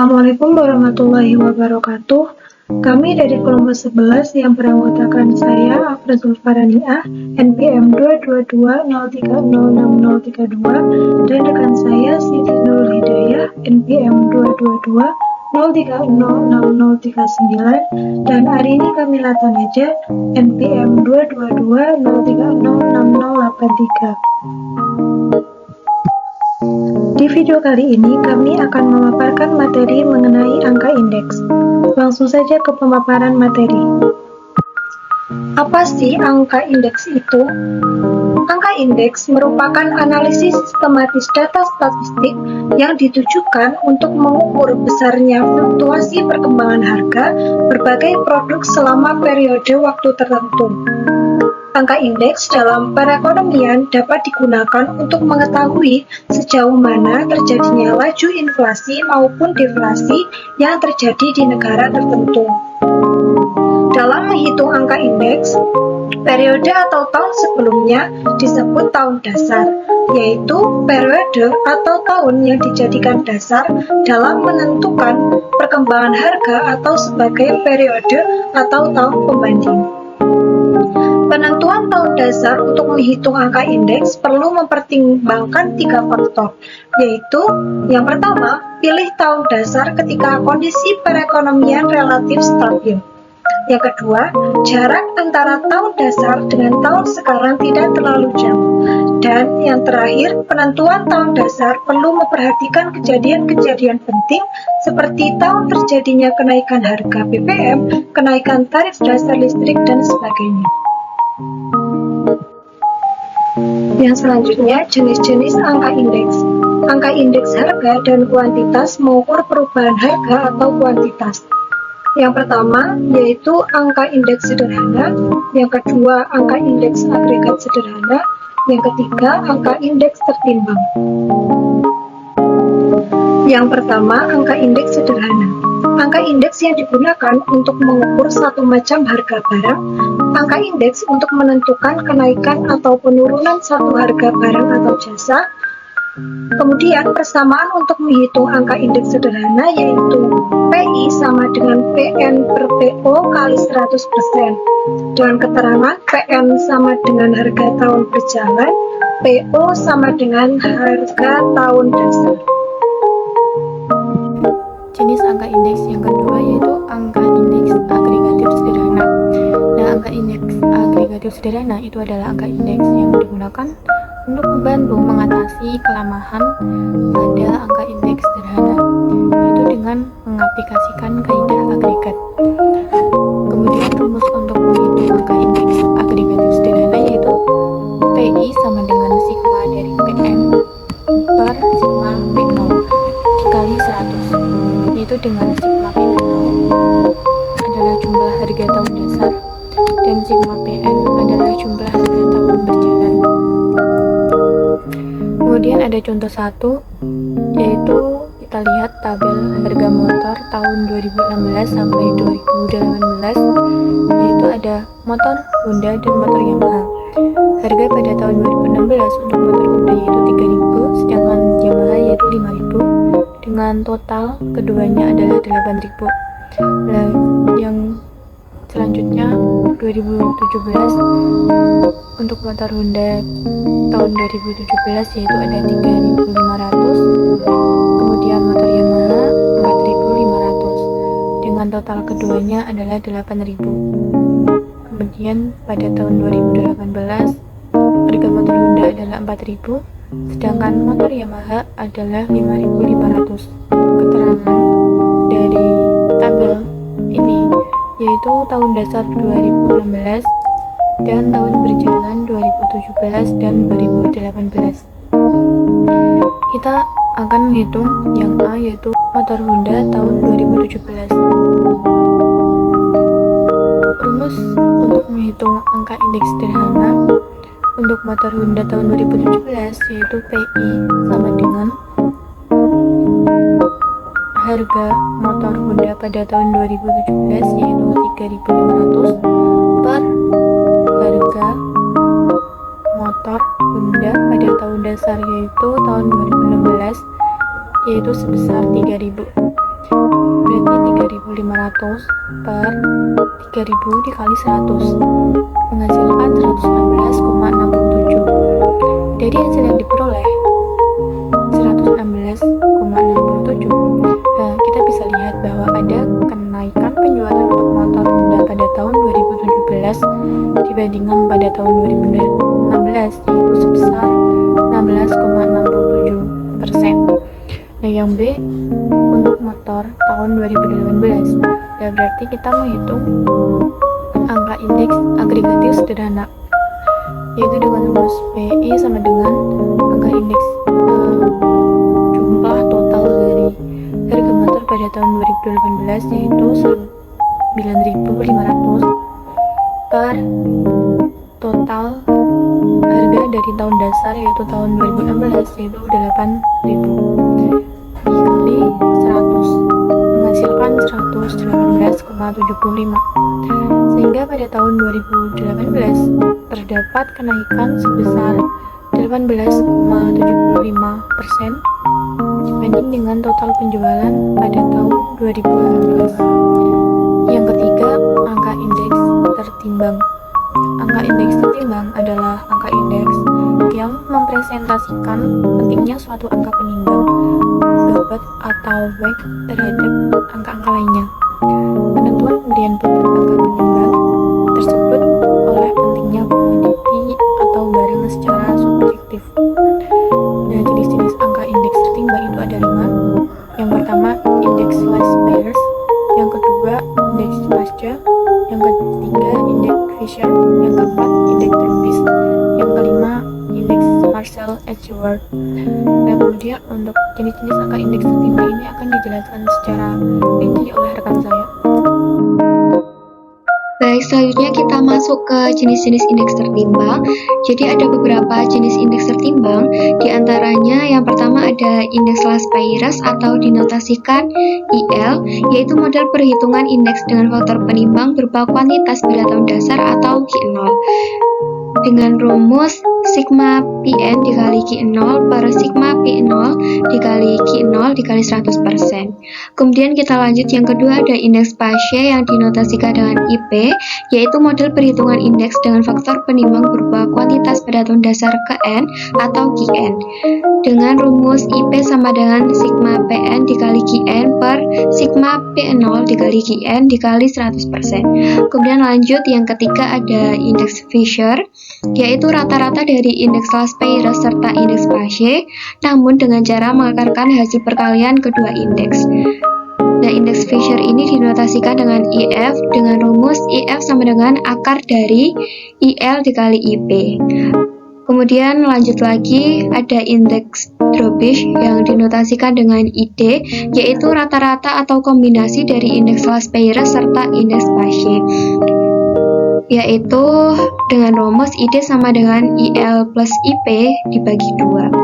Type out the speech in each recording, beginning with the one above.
Assalamualaikum warahmatullahi wabarakatuh. Kami dari kelompok 11 yang beranggotakan saya, Afra Zulfaraniah, NPM 22203060032, dan rekan saya, Siti Nurul Hidayah, NPM 22203060039, dan hari ini kami Latanaja, NPM 22203060083. Di video kali ini kami akan memaparkan materi mengenai angka indeks. Langsung saja ke pemaparan materi. Apa sih angka indeks itu? Angka indeks merupakan analisis sistematis data statistik yang ditujukan untuk mengukur besarnya fluktuasi perkembangan harga berbagai produk selama periode waktu tertentu. Angka indeks dalam perekonomian dapat digunakan untuk mengetahui sejauh mana terjadinya laju inflasi maupun deflasi yang terjadi di negara tertentu. Dalam menghitung angka indeks, periode atau tahun sebelumnya disebut tahun dasar, yaitu periode atau tahun yang dijadikan dasar dalam menentukan perkembangan harga atau sebagai periode atau tahun pembanding. Penentuan tahun dasar untuk menghitung angka indeks perlu mempertimbangkan 3 faktor, yaitu yang pertama, pilih tahun dasar ketika kondisi perekonomian relatif stabil. Yang kedua, jarak antara tahun dasar dengan tahun sekarang tidak terlalu jauh. Dan yang terakhir, penentuan tahun dasar perlu memperhatikan kejadian-kejadian penting seperti tahun terjadinya kenaikan harga BBM, kenaikan tarif dasar listrik, dan sebagainya. Yang selanjutnya, jenis-jenis angka indeks. Angka indeks harga dan kuantitas mengukur perubahan harga atau kuantitas. Yang pertama, yaitu angka indeks sederhana. Yang kedua, angka indeks agregat sederhana. Yang ketiga, angka indeks tertimbang. Yang pertama, angka indeks sederhana. Angka indeks yang digunakan untuk mengukur satu macam harga barang. Angka indeks untuk menentukan kenaikan atau penurunan satu harga barang atau jasa. Kemudian persamaan untuk menghitung angka indeks sederhana yaitu PI sama dengan PN per PO kali 100%. Dengan keterangan PN sama dengan harga tahun berjalan, PO sama dengan harga tahun dasar. Jenis angka indeks yang kedua yaitu angka indeks agregatif sederhana. Nah, angka indeks agregatif sederhana itu adalah angka indeks yang digunakan untuk membantu mengatasi kelemahan pada angka indeks sederhana, yaitu dengan mengaplikasikan kaidah agregat. Kemudian rumus untuk menghitung angka indeks agregatif sederhana yaitu PI sama dengan sigma dari PN per sigma P0 dikali 100, yaitu dengan sigma P0 adalah jumlah harga tahun dasar dan sigma PN adalah jumlah harga tahun berjalan. Kemudian ada contoh 1, yaitu kita lihat tabel harga motor tahun 2016 sampai 2018, yaitu ada motor Honda dan motor Yamaha. Harga pada tahun 2016 untuk motor Honda yaitu 3.000, sedangkan Yamaha yaitu 5.000, dengan total keduanya adalah 8.000. Nah, yang selanjutnya 2017 untuk motor Honda tahun 2017 yaitu ada 3.500, kemudian motor Yamaha 4.500, dengan total keduanya adalah 8.000. Kemudian pada tahun 2018 harga motor Honda adalah 4.000, sedangkan motor Yamaha adalah 5.500. Keterangan dari tabel ini yaitu tahun dasar 2016 dan tahun berjalan 2017 dan 2018. Kita akan menghitung yang A yaitu motor Honda tahun 2017. Rumus untuk menghitung angka indeks sederhana untuk motor Honda tahun 2017 yaitu PI sama dengan harga motor Honda pada tahun 2017 yaitu 3.500 per harga motor Honda pada tahun dasar yaitu tahun 2016 yaitu sebesar 3.000. 2.500 per 3.000 dikali 100 menghasilkan 116,67. Dari hasil yang diperoleh 116,67, kita bisa lihat bahwa ada kenaikan penjualan untuk motor Honda pada tahun 2017 dibandingkan pada tahun 2016, yaitu sebesar 16,67%. Nah, yang B untuk motor tahun 2018. Dan berarti kita menghitung angka indeks agregatif sederhana, yaitu dengan rumus PI sama dengan angka indeks jumlah total dari harga motor pada tahun 2018, yaitu 9.500 per total harga dari tahun dasar yaitu tahun 2016, yaitu 8.000 dikali 100 menghasilkan 118,75. Sehingga pada tahun 2018 terdapat kenaikan sebesar 18,75% dibanding dengan total penjualan pada tahun 2018. Yang ketiga, angka indeks tertimbang. Angka indeks tertimbang adalah angka indeks yang mempresentasikan pentingnya suatu angka penimbang, bobot atau weight terhadap angka-angka lainnya. Penentuan pemberian bobot angka penimbang tersebut oleh pentingnya komoditi atau barang secara subjektif. Nah, jenis-jenis angka indeks tertimbang itu ada 5. Yang pertama, indeks last Bayes. Yang kedua, indeks Pasca. Yang ketiga, indeks Fisher. Yang keempat, indeks Trubis. Yang kelima, indeks Marshall-Edgeworth. Nah, kemudian untuk jenis-jenis angka indeks tertimbang ini akan dijelaskan secara rinci oleh rekan saya. Baik, selanjutnya kita masuk ke jenis-jenis indeks tertimbang. Jadi ada beberapa jenis indeks tertimbang. Di antaranya yang pertama ada indeks last Bayes atau dinotasikan IL, yaitu model perhitungan indeks dengan faktor penimbang berupa kuantitas pada tahun dasar atau Q0 dengan rumus sigma Pn dikali Q0 per sigma P0 dikali Q0 dikali 100%. Kemudian kita lanjut, yang kedua ada indeks Paasche yang dinotasikan dengan IP, yaitu model perhitungan indeks dengan faktor penimbang berupa kuantitas pada tahun dasar Kn atau Qn dengan rumus IP sama dengan sigma Pn dikali Qn per sigma P0 dikali Qn dikali 100%. Kemudian lanjut, yang ketiga ada indeks Fisher, yaitu rata-rata dari indeks last Bayes serta indeks Paasche, namun dengan cara mengakarkan hasil perkalian kedua indeks. Nah, indeks Fisher ini dinotasikan dengan IF dengan rumus IF sama dengan akar dari IL dikali IP. Kemudian lanjut lagi ada indeks Trubis yang dinotasikan dengan ID, yaitu rata-rata atau kombinasi dari indeks last Bayes serta indeks Paasche, yaitu dengan rumus ID sama dengan IL plus IP dibagi 2.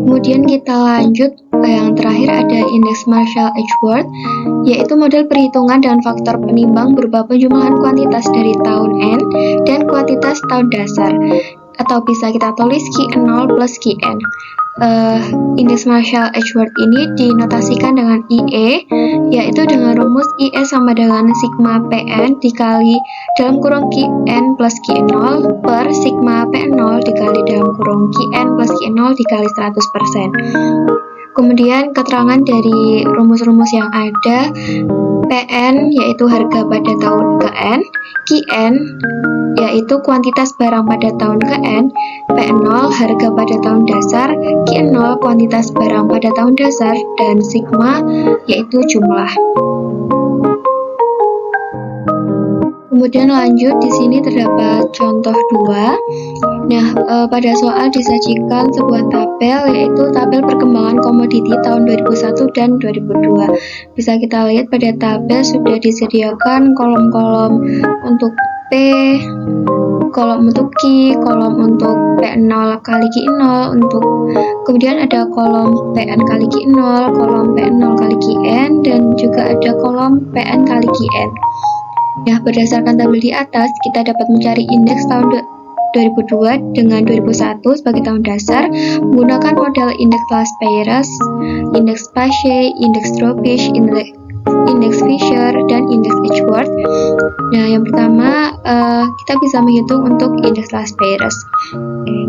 Kemudian kita lanjut ke yang terakhir ada indeks Marshall-Edgeworth, yaitu model perhitungan dengan faktor penimbang berupa penjumlahan kuantitas dari tahun N dan kuantitas tahun dasar, atau bisa kita tulis Q0 plus Qn. Indeks Marshall-Edgeworth ini dinotasikan dengan IE, yaitu dengan rumus IE sama dengan sigma Pn dikali dalam kurung Qn plus Q0 per sigma P0 dikali dalam kurung Qn plus Q0 dikali 100%. Kemudian keterangan dari rumus-rumus yang ada, Pn yaitu harga pada tahun Kn, Qn yaitu kuantitas barang pada tahun Kn, P0 harga pada tahun dasar, Q0 kuantitas barang pada tahun dasar, dan sigma yaitu jumlah. Kemudian lanjut, di sini terdapat contoh 2. Nah, pada soal disajikan sebuah tabel, yaitu tabel perkembangan komoditi tahun 2001 dan 2002. Bisa kita lihat pada tabel sudah disediakan kolom-kolom untuk P, kolom untuk Q, kolom untuk P0 kali Q0, kemudian ada kolom PN kali Q0, kolom P0 kali Qn, dan juga ada kolom PN kali Qn. Nah, berdasarkan tabel di atas, kita dapat mencari indeks tahun 2002 dengan 2001 sebagai tahun dasar menggunakan model indeks last Bayes, indeks Paasche, indeks Trubis, indeks indeks Fisher, dan indeks Edgeworth. Nah, yang pertama kita bisa menghitung untuk indeks last pairs,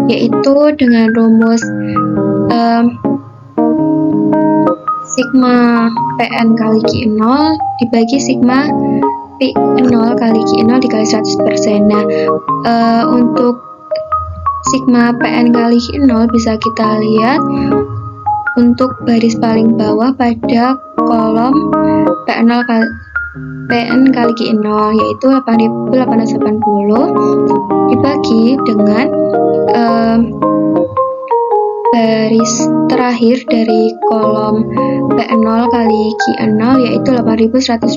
yaitu dengan rumus sigma PN kali Q0 dibagi sigma P0 kali Q0 dikali 100%. Nah, untuk sigma PN kali Q0 bisa kita lihat untuk baris paling bawah pada kolom P0 kali PN kali Q0, yaitu 8880 dibagi dengan baris terakhir dari kolom P0 kali Q0, yaitu 8120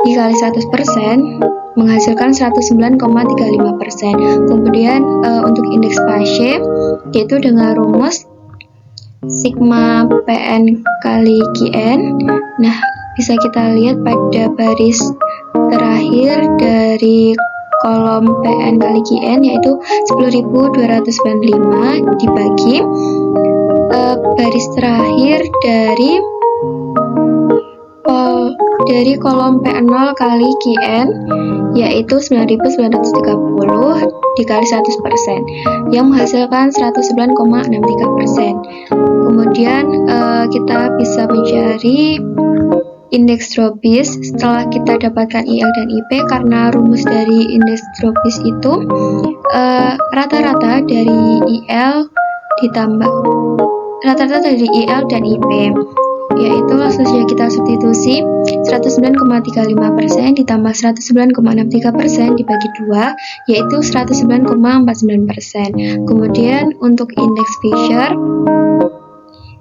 dikali 100% menghasilkan 109,35%. Kemudian untuk indeks fase yaitu dengan rumus sigma PN kali Qn. Nah, bisa kita lihat pada baris terakhir dari kolom PN kali Qn, yaitu 10.295 dibagi baris terakhir dari kolom P0 kali Qn, yaitu 9.930 dikali 100% yang menghasilkan 109,63%. Kemudian kita bisa mencari indeks tropis setelah kita dapatkan IL dan IP, karena rumus dari indeks tropis itu rata-rata dari IL dan IP, yaitu langsung saja kita substitusi 109,35% ditambah 109,63% dibagi 2, yaitu 109,49%. Kemudian untuk indeks Fisher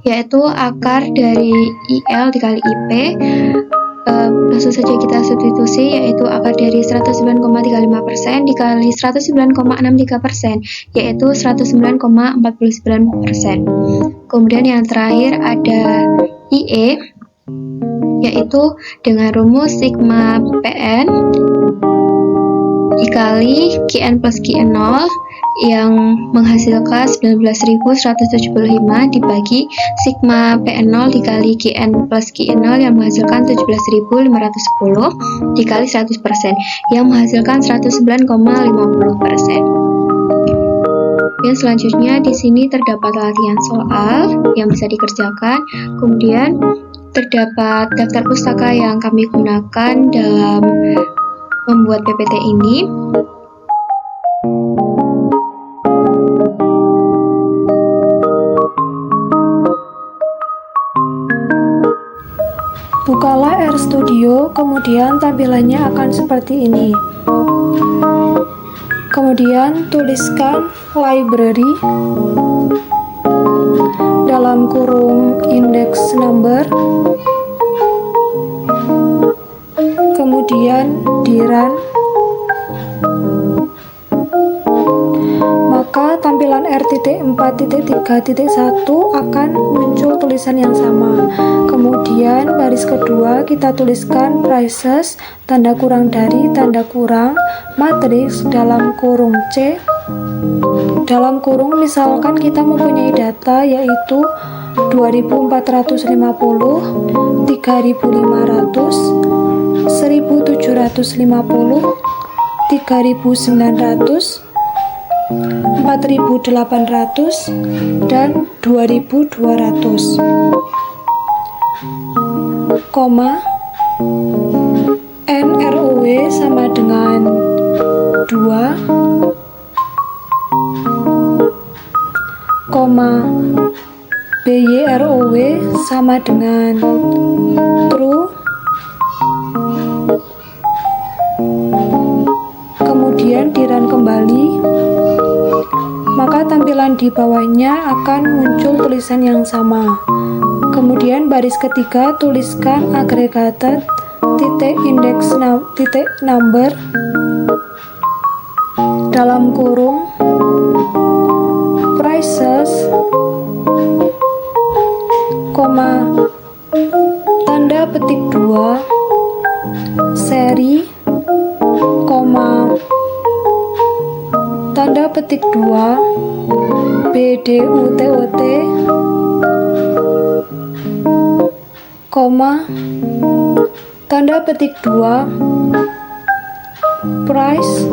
yaitu akar dari IL dikali IP, langsung saja kita substitusi, yaitu akar dari 109,35% dikali 109,63%, yaitu 109,49%. Kemudian yang terakhir ada IE, yaitu dengan rumus sigma PN dikali Qn plus Q0 yang menghasilkan 19.175 dibagi sigma P0 dikali Qn plus Q0 yang menghasilkan 17.510 dikali 100% yang menghasilkan 109,50%. Dan selanjutnya di sini terdapat latihan soal yang bisa dikerjakan. Kemudian terdapat daftar pustaka yang kami gunakan dalam membuat PPT ini. Bukalah RStudio, kemudian tampilannya akan seperti ini. Kemudian tuliskan library dalam kurung index number, kemudian di run, maka tampilan R.4.3.1 akan muncul tulisan yang sama. Kemudian baris kedua kita tuliskan prices tanda kurang dari tanda kurang matriks dalam kurung C, dalam kurung misalkan kita mempunyai data yaitu 2450, 3500, 1750, 3900, 4800, dan 2200. Koma NROW sama dengan 2, koma BYROW sama dengan true, kemudian di run kembali, maka tampilan di bawahnya akan muncul tulisan yang sama. Kemudian baris ketiga tuliskan aggregated index number dalam kurung prices, tanda petik 2 seri, tanda petik 2 BDUTOT, koma, tanda petik 2, price,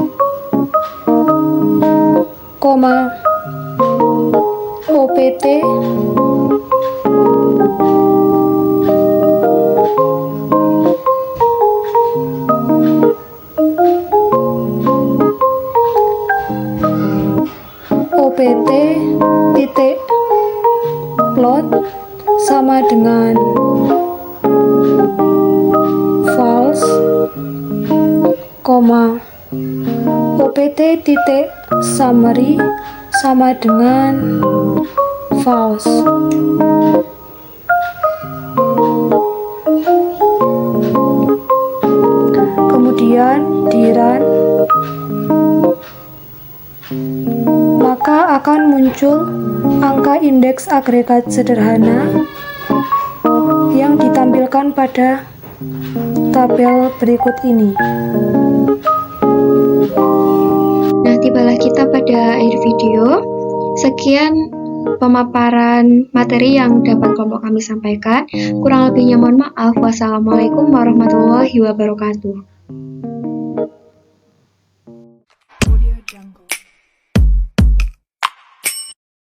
koma, OPT, OPT titik plot sama dengan false, koma, OPT titik summary sama dengan false. Kemudian di run, maka akan muncul angka indeks agregat sederhana yang ditampilkan pada tabel berikut ini. Nah, tibalah kita pada akhir video. Sekian pemaparan materi yang dapat kelompok kami sampaikan. Kurang lebihnya mohon maaf. Wassalamualaikum warahmatullahi wabarakatuh.